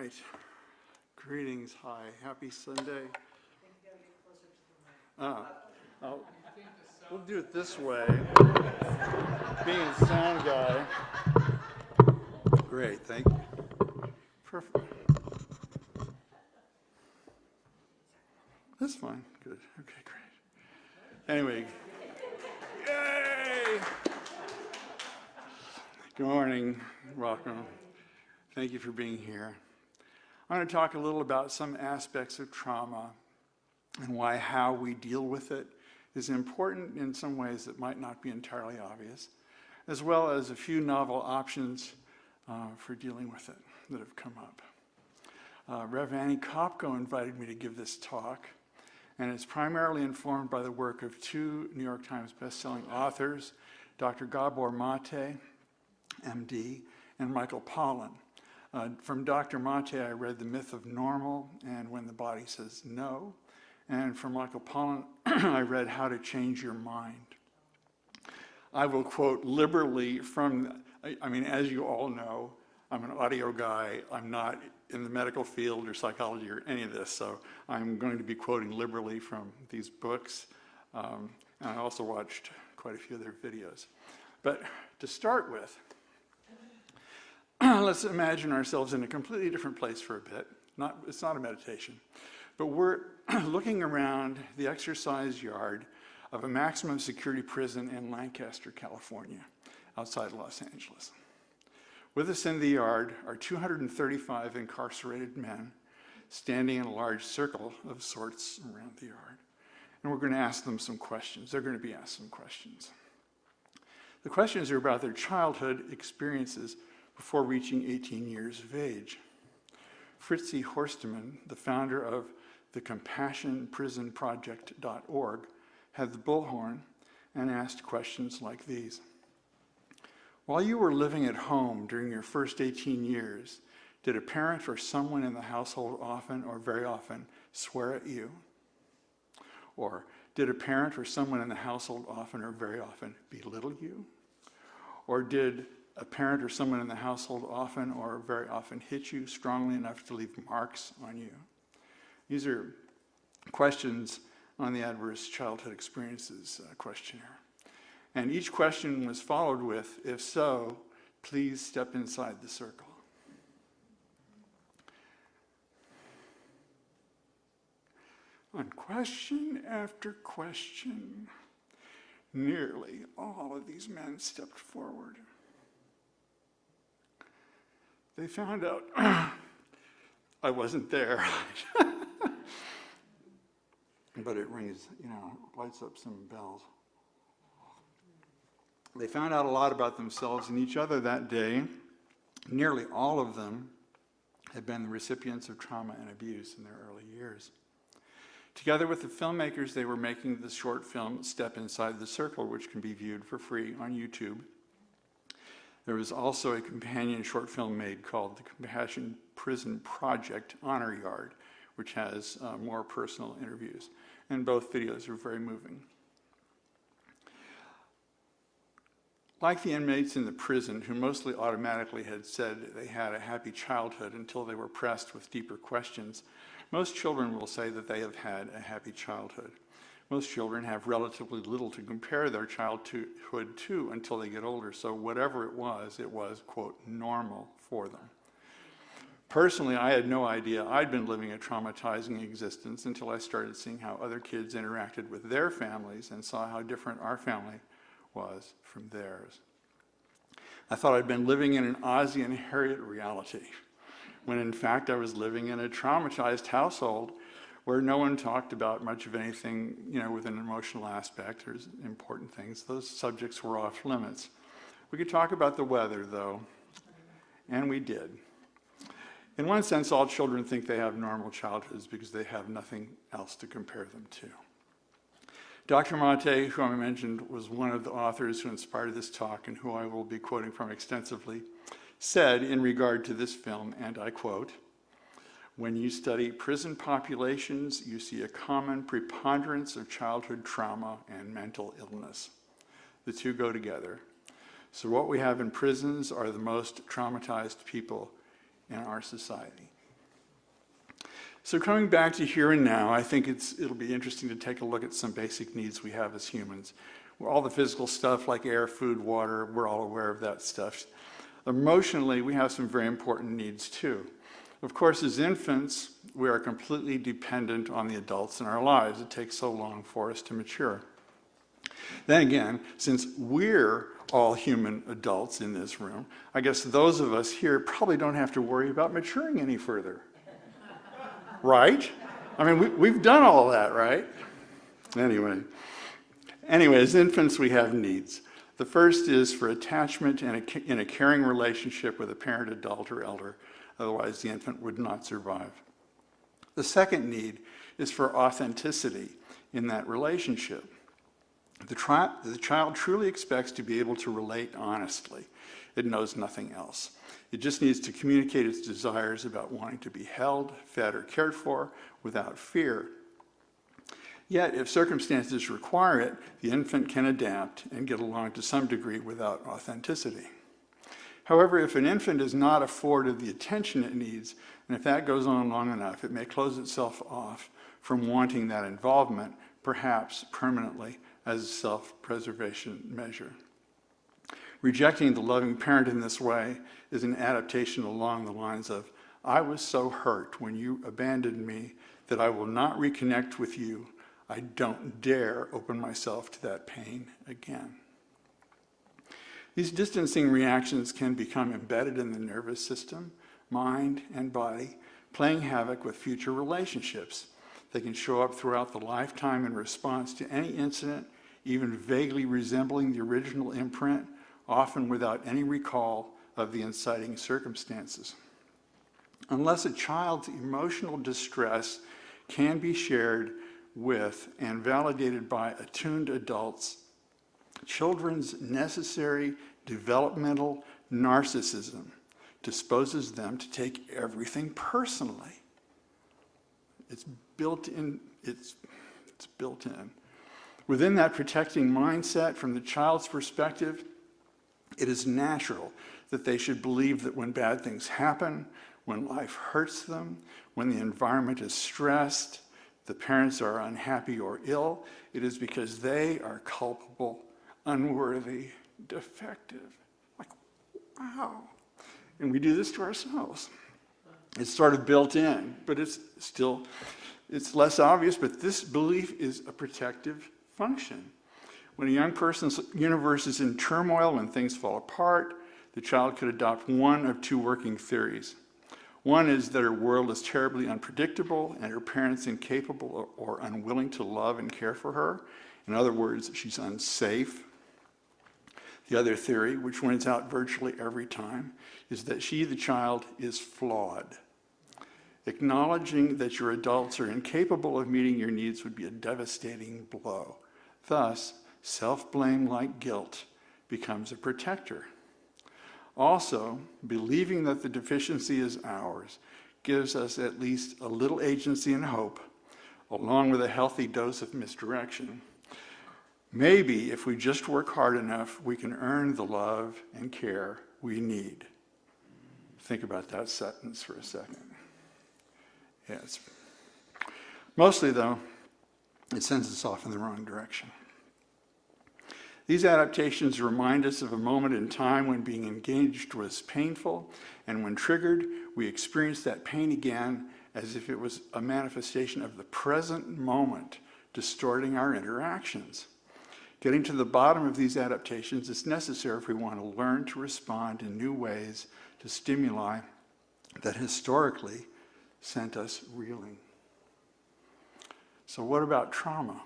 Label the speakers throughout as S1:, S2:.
S1: right. Greetings. Hi. Happy Sunday. We'll do it this way. Being a sound guy. Great. Thank you. Perfect. That's fine. Good. Okay, great. Anyway. Yay! Good morning. Welcome. Thank you for being here. I'm going to talk a little about some aspects of trauma and why how we deal with it is important in some ways that might not be entirely obvious, as well as a few novel options for dealing with it that have come up. Rev. Annie Kopko invited me to give this talk, and it's primarily informed by the work of two New York Times bestselling authors, Dr. Gabor Mate, MD, and Michael Pollan. From Dr. Mate, I read The Myth of Normal and When the Body Says No. And from Michael Pollan, I read How to Change Your Mind. I will quote liberally from, as you all know, I'm an audio guy. I'm not in the medical field or psychology or any of this, so I'm going to be quoting liberally from these books. And I also watched quite a few of their videos. But to start with, let's imagine ourselves in a completely different place for a bit. It's not a meditation, but we're looking around the exercise yard of a maximum security prison in Lancaster, California, outside Los Angeles. With us in the yard are 235 incarcerated men standing in a large circle of sorts around the yard. And we're going to ask them some questions. They're going to be asked some questions. The questions are about their childhood experiences before reaching 18 years of age. Fritzi Horstmen, the founder of the CompassionPrisonProject.org, had the bullhorn and asked questions like these. While you were living at home during your first 18 years, did a parent or someone in the household often or very often swear at you? Or did a parent or someone in the household often or very often belittle you? Or did a parent or someone in the household often or very often hit you strongly enough to leave marks on you? These are questions on the Adverse Childhood Experiences questionnaire. And each question was followed with, if so, please step inside the circle. On question after question, nearly all of these men stepped forward. They found out I wasn't there. But it rings, lights up some bells. They found out a lot about themselves and each other that day. Nearly all of them had been the recipients of trauma and abuse in their early years. Together with the filmmakers, they were making the short film Step Inside the Circle, which can be viewed for free on YouTube. There was also a companion short film made called the Compassion Prison Project Honor Yard, which has more personal interviews. And both videos are very moving. Like the inmates in the prison, who mostly automatically had said they had a happy childhood until they were pressed with deeper questions, most children will say that they have had a happy childhood. Most children have relatively little to compare their childhood to until they get older, so whatever it was, quote, normal for them. Personally, I had no idea I'd been living a traumatizing existence until I started seeing how other kids interacted with their families and saw how different our family was from theirs. I thought I'd been living in an Ozzie and Harriet reality, when in fact I was living in a traumatized household where no one talked about much of anything, with an emotional aspect or important things. Those subjects were off limits. We could talk about the weather, though, and we did. In one sense, all children think they have normal childhoods because they have nothing else to compare them to. Dr. Maté, who I mentioned, was one of the authors who inspired this talk and who I will be quoting from extensively, said in regard to this film, and I quote, "When you study prison populations, you see a common preponderance of childhood trauma and mental illness. The two go together. So what we have in prisons are the most traumatized people in our society." So coming back to here and now, I think it'll be interesting to take a look at some basic needs we have as humans. All the physical stuff like air, food, water, we're all aware of that stuff. Emotionally, we have some very important needs too. Of course, as infants, we are completely dependent on the adults in our lives. It takes so long for us to mature. Then again, since we're all human adults in this room, I guess those of us here probably don't have to worry about maturing any further. Right? I mean, we've done all that, right? Anyway, as infants, we have needs. The first is for attachment in a caring relationship with a parent, adult, or elder. Otherwise, the infant would not survive. The second need is for authenticity in that relationship. The child truly expects to be able to relate honestly. It knows nothing else. It just needs to communicate its desires about wanting to be held, fed, or cared for without fear. Yet, if circumstances require it, the infant can adapt and get along to some degree without authenticity. However, if an infant is not afforded the attention it needs, and if that goes on long enough, it may close itself off from wanting that involvement, perhaps permanently, as a self-preservation measure. Rejecting the loving parent in this way is an adaptation along the lines of, I was so hurt when you abandoned me that I will not reconnect with you. I don't dare open myself to that pain again. These distancing reactions can become embedded in the nervous system, mind, and body, playing havoc with future relationships. They can show up throughout the lifetime in response to any incident, even vaguely resembling the original imprint, often without any recall of the inciting circumstances. Unless a child's emotional distress can be shared with and validated by attuned adults, children's necessary developmental narcissism disposes them to take everything personally. It's built in. It's built in. Within that protecting mindset, from the child's perspective, it is natural that they should believe that when bad things happen, when life hurts them, when the environment is stressed, the parents are unhappy or ill, it is because they are culpable, unworthy, defective. Like, wow. And we do this to ourselves. It's sort of built in, but it's less obvious, but this belief is a protective function. When a young person's universe is in turmoil, when things fall apart, the child could adopt one of two working theories. One is that her world is terribly unpredictable and her parents incapable or unwilling to love and care for her. In other words, she's unsafe. The other theory, which wins out virtually every time, is that she, the child, is flawed. Acknowledging that your adults are incapable of meeting your needs would be a devastating blow. Thus, self-blame like guilt becomes a protector. Also, believing that the deficiency is ours gives us at least a little agency and hope, along with a healthy dose of misdirection. Maybe if we just work hard enough, we can earn the love and care we need. Think about that sentence for a second. Yes. Mostly, though, it sends us off in the wrong direction. These adaptations remind us of a moment in time when being engaged was painful, and when triggered, we experience that pain again as if it was a manifestation of the present moment, distorting our interactions. Getting to the bottom of these adaptations is necessary if we want to learn to respond in new ways to stimuli that historically sent us reeling. So what about trauma?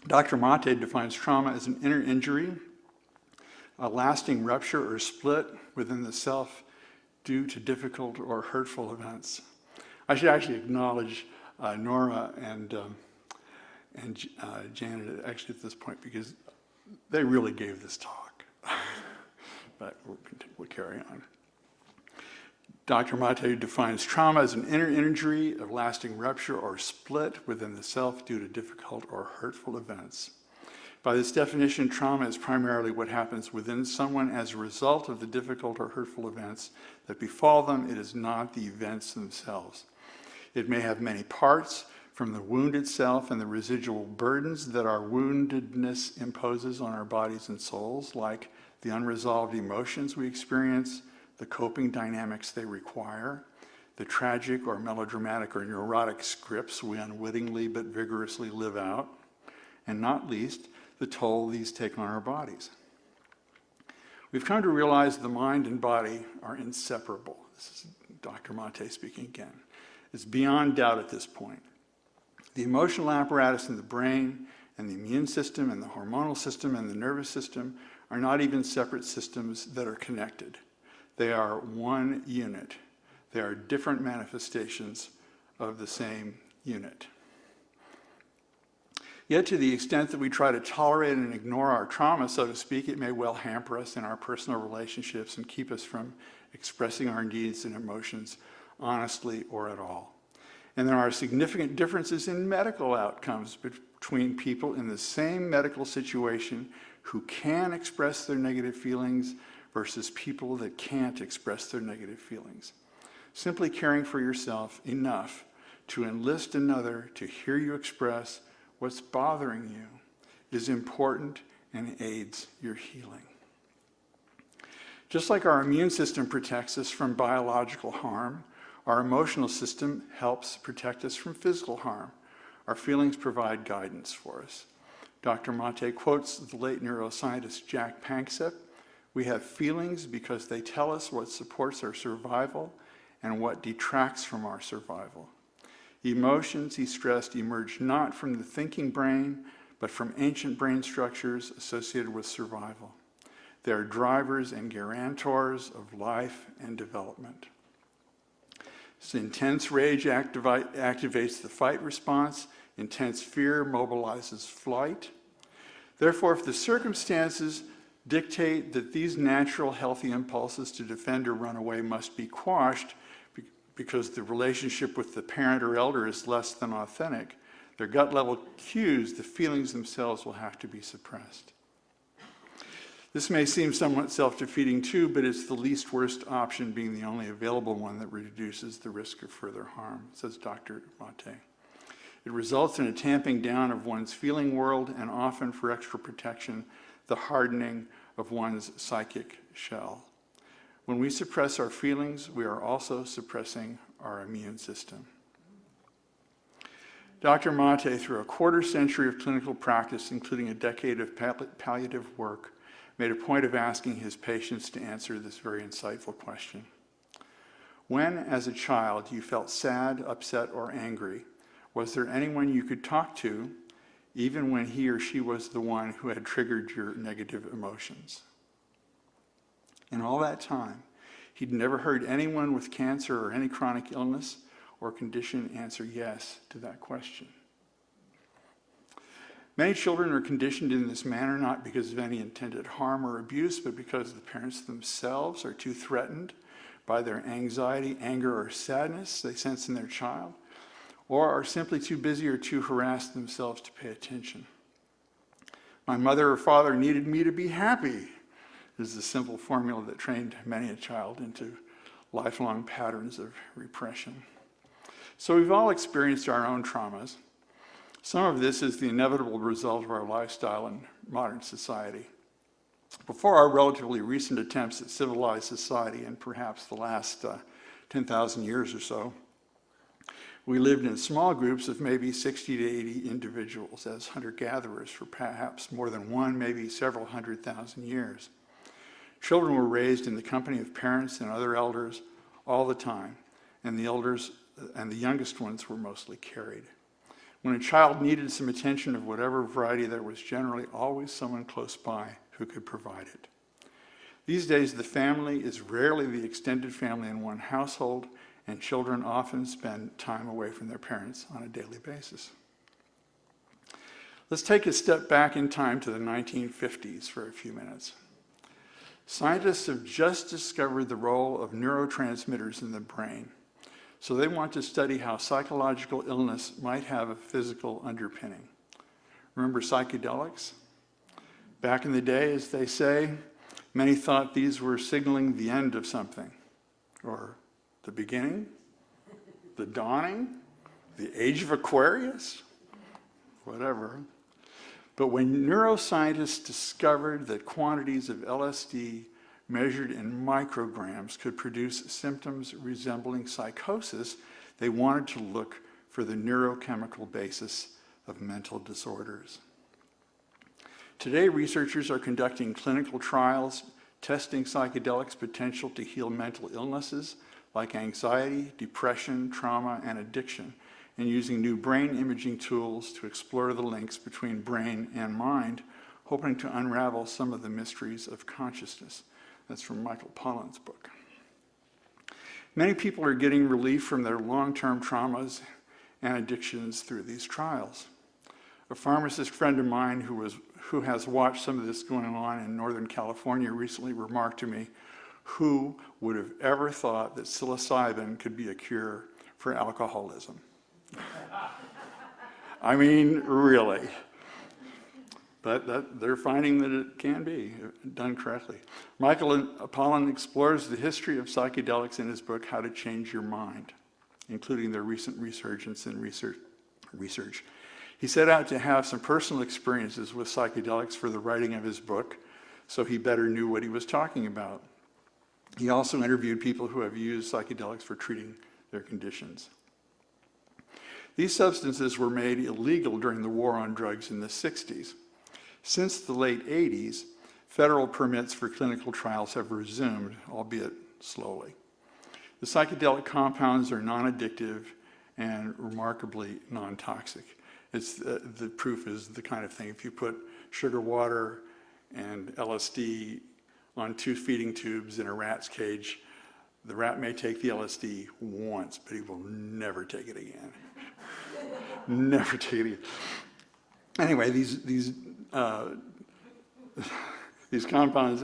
S1: Dr. Mate defines trauma as an inner injury, a lasting rupture or split within the self due to difficult or hurtful events. I should actually acknowledge Nora and Janet actually at this point, because they really gave this talk. But we'll carry on. Dr. Maté defines trauma as an inner injury, a lasting rupture or split within the self due to difficult or hurtful events. By this definition, trauma is primarily what happens within someone as a result of the difficult or hurtful events that befall them. It is not the events themselves. It may have many parts, from the wound itself and the residual burdens that our woundedness imposes on our bodies and souls, like the unresolved emotions we experience, the coping dynamics they require, the tragic or melodramatic or neurotic scripts we unwittingly but vigorously live out, and not least, the toll these take on our bodies. We've come to realize the mind and body are inseparable. This is Dr. Mate speaking again. It's beyond doubt at this point. The emotional apparatus in the brain and the immune system and the hormonal system and the nervous system are not even separate systems that are connected. They are one unit. They are different manifestations of the same unit. Yet to the extent that we try to tolerate and ignore our trauma, so to speak, it may well hamper us in our personal relationships and keep us from expressing our needs and emotions honestly or at all. And there are significant differences in medical outcomes between people in the same medical situation who can express their negative feelings versus people that can't express their negative feelings. Simply caring for yourself enough to enlist another to hear you express what's bothering you is important and aids your healing. Just like our immune system protects us from biological harm, our emotional system helps protect us from physical harm. Our feelings provide guidance for us. Dr. Mate quotes the late neuroscientist Jack Panksepp, "We have feelings because they tell us what supports our survival and what detracts from our survival. Emotions," he stressed, "emerge not from the thinking brain, but from ancient brain structures associated with survival. They are drivers and guarantors of life and development." So intense rage activates the fight response. Intense fear mobilizes flight. Therefore, if the circumstances dictate that these natural healthy impulses to defend or run away must be quashed because the relationship with the parent or elder is less than authentic, their gut level cues, the feelings themselves will have to be suppressed. This may seem somewhat self-defeating too, but it's the least worst option, being the only available one that reduces the risk of further harm, says Dr. Mate. It results in a tamping down of one's feeling world and often, for extra protection, the hardening of one's psychic shell. When we suppress our feelings, we are also suppressing our immune system. Dr. Mate, through a quarter century of clinical practice, including a decade of palliative work, made a point of asking his patients to answer this very insightful question. When, as a child, you felt sad, upset, or angry, was there anyone you could talk to, even when he or she was the one who had triggered your negative emotions? In all that time, he'd never heard anyone with cancer or any chronic illness or condition answer yes to that question. Many children are conditioned in this manner not because of any intended harm or abuse, but because the parents themselves are too threatened by their anxiety, anger, or sadness they sense in their child, or are simply too busy or too harassed themselves to pay attention. My mother or father needed me to be happy is the simple formula that trained many a child into lifelong patterns of repression. So we've all experienced our own traumas. Some of this is the inevitable result of our lifestyle in modern society. Before our relatively recent attempts at civilized society, and perhaps the last 10,000 years or so, we lived in small groups of maybe 60 to 80 individuals as hunter-gatherers for perhaps more than one, maybe several 100,000 years. Children were raised in the company of parents and other elders all the time, and the elders and the youngest ones were mostly carried. When a child needed some attention of whatever variety, there was generally always someone close by who could provide it. These days, the family is rarely the extended family in one household, and children often spend time away from their parents on a daily basis. Let's take a step back in time to the 1950s for a few minutes. Scientists have just discovered the role of neurotransmitters in the brain. So they want to study how psychological illness might have a physical underpinning. Remember psychedelics? Back in the day, as they say, many thought these were signaling the end of something, or the beginning, the dawning, the age of Aquarius, whatever. But when neuroscientists discovered that quantities of LSD measured in micrograms could produce symptoms resembling psychosis, they wanted to look for the neurochemical basis of mental disorders. Today, researchers are conducting clinical trials testing psychedelics' potential to heal mental illnesses like anxiety, depression, trauma, and addiction, and using new brain imaging tools to explore the links between brain and mind, hoping to unravel some of the mysteries of consciousness. That's from Michael Pollan's book. Many people are getting relief from their long-term traumas and addictions through these trials. A pharmacist friend of mine who has watched some of this going on in Northern California recently remarked to me, "Who would have ever thought that psilocybin could be a cure for alcoholism?" I mean, really. But they're finding that it can be done correctly. Michael Pollan explores the history of psychedelics in his book, How to Change Your Mind, including their recent resurgence in research. He set out to have some personal experiences with psychedelics for the writing of his book, so he better knew what he was talking about. He also interviewed people who have used psychedelics for treating their conditions. These substances were made illegal during the war on drugs in the 60s. Since the late 80s, federal permits for clinical trials have resumed, albeit slowly. The psychedelic compounds are non-addictive and remarkably non-toxic. The proof is the kind of thing, if you put sugar water and LSD on 2 feeding tubes in a rat's cage, the rat may take the LSD once, but he will never take it again. Never take it again. Anyway, these compounds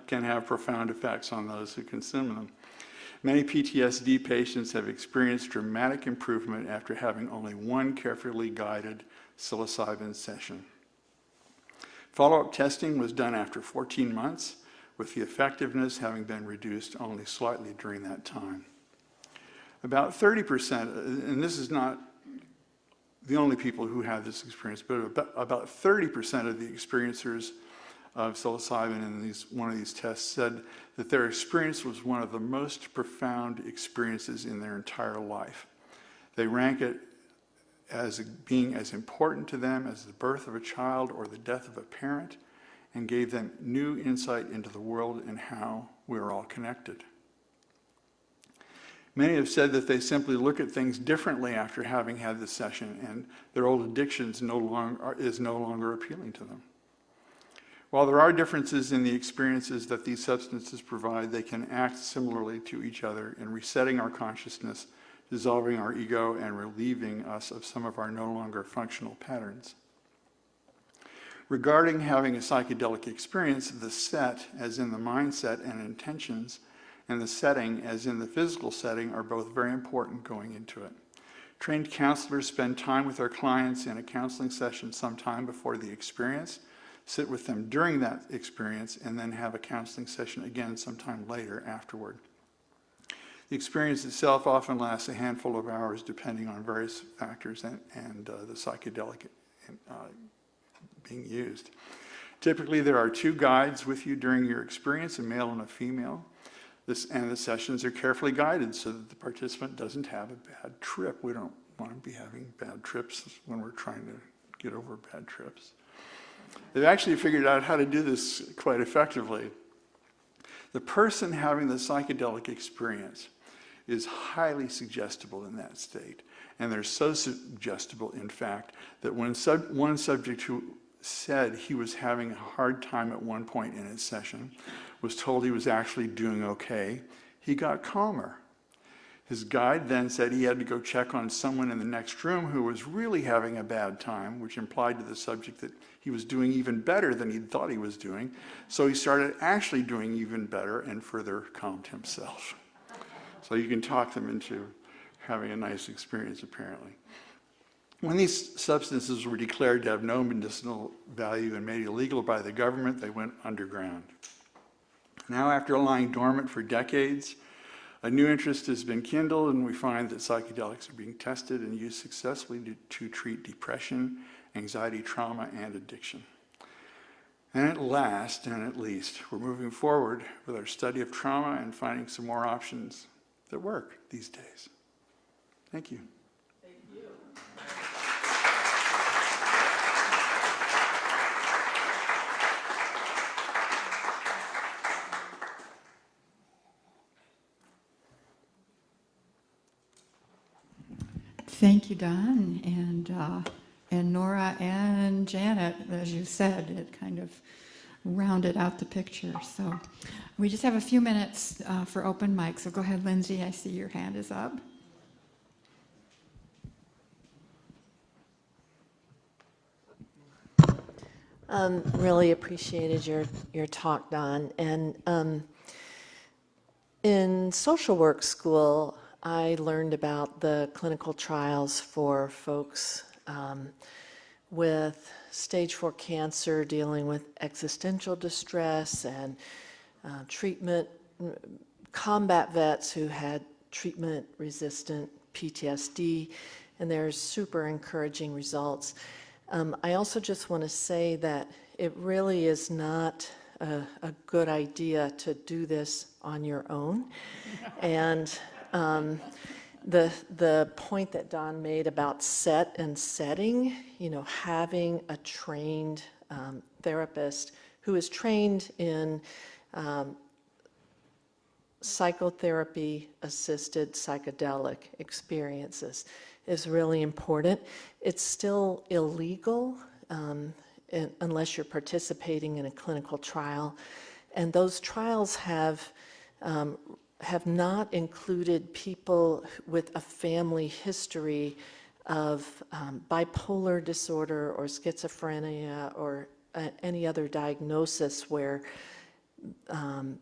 S1: can have profound effects on those who consume them. Many PTSD patients have experienced dramatic improvement after having only one carefully guided psilocybin session. Follow-up testing was done after 14 months, with the effectiveness having been reduced only slightly during that time. About 30%, and this is not the only people who had this experience, but about 30% of the experiencers of psilocybin in one of these tests said that their experience was one of the most profound experiences in their entire life. They rank it as being as important to them as the birth of a child or the death of a parent, and gave them new insight into the world and how we're all connected. Many have said that they simply look at things differently after having had this session, and their old addictions is no longer appealing to them. While there are differences in the experiences that these substances provide, they can act similarly to each other in resetting our consciousness, dissolving our ego, and relieving us of some of our no longer functional patterns. Regarding having a psychedelic experience, the set, as in the mindset and intentions, and the setting, as in the physical setting, are both very important going into it. Trained counselors spend time with their clients in a counseling session sometime before the experience, sit with them during that experience, and then have a counseling session again sometime later afterward. The experience itself often lasts a handful of hours depending on various factors and the psychedelic being used. Typically, there are 2 guides with you during your experience, a male and a female. And the sessions are carefully guided so that the participant doesn't have a bad trip. We don't want to be having bad trips when we're trying to get over bad trips. They've actually figured out how to do this quite effectively. The person having the psychedelic experience is highly suggestible in that state. And they're so suggestible, in fact, that when one subject who said he was having a hard time at one point in his session was told he was actually doing okay, he got calmer. His guide then said he had to go check on someone in the next room who was really having a bad time, which implied to the subject that he was doing even better than he thought he was doing. So he started actually doing even better and further calmed himself. So you can talk them into having a nice experience, apparently. When these substances were declared to have no medicinal value and made illegal by the government, they went underground. Now, after lying dormant for decades, a new interest has been kindled, and we find that psychedelics are being tested and used successfully to treat depression, anxiety, trauma, and addiction. And at last, and at least, we're moving forward with our study of trauma and finding some more options that work these days. Thank you.
S2: Thank you.
S3: Thank you, Don, and Nora and Janet. As you said, it kind of rounded out the picture. So we just have a few minutes for open mic. So go ahead, Lindsay. I see your hand is up.
S2: Really appreciated your talk, Don. And in social work school, I learned about the clinical trials for folks with stage 4 cancer, dealing with existential distress and treatment, combat vets who had treatment-resistant PTSD, and there's super encouraging results. I also just want to say that it really is not a good idea to do this on your own. And the point that Don made about set and setting, having a trained therapist who is trained in psychotherapy-assisted psychedelic experiences is really important. It's still illegal unless you're participating in a clinical trial, and those trials have not included people with a family history of bipolar disorder or schizophrenia or any other diagnosis where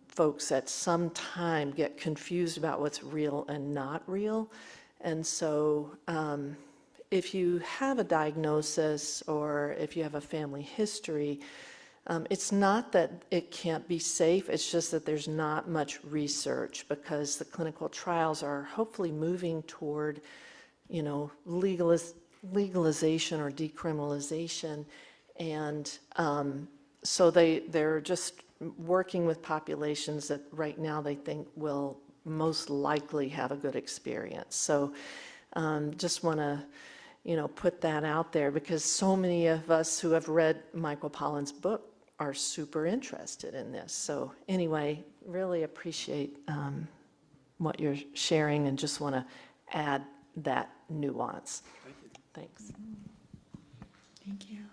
S2: folks at some time get confused about what's real and not real. And so if you have a diagnosis or if you have a family history, it's not that it can't be safe, it's just that there's not much research because the clinical trials are hopefully moving toward, legalization or decriminalization. And so they're just working with populations that right now they think will most likely have a good experience. So just want to put that out there because so many of us who have read Michael Pollan's book are super interested in this. So anyway, really appreciate what you're sharing and just want to add that nuance.
S1: Thank you.
S2: Thanks.
S3: Thank you.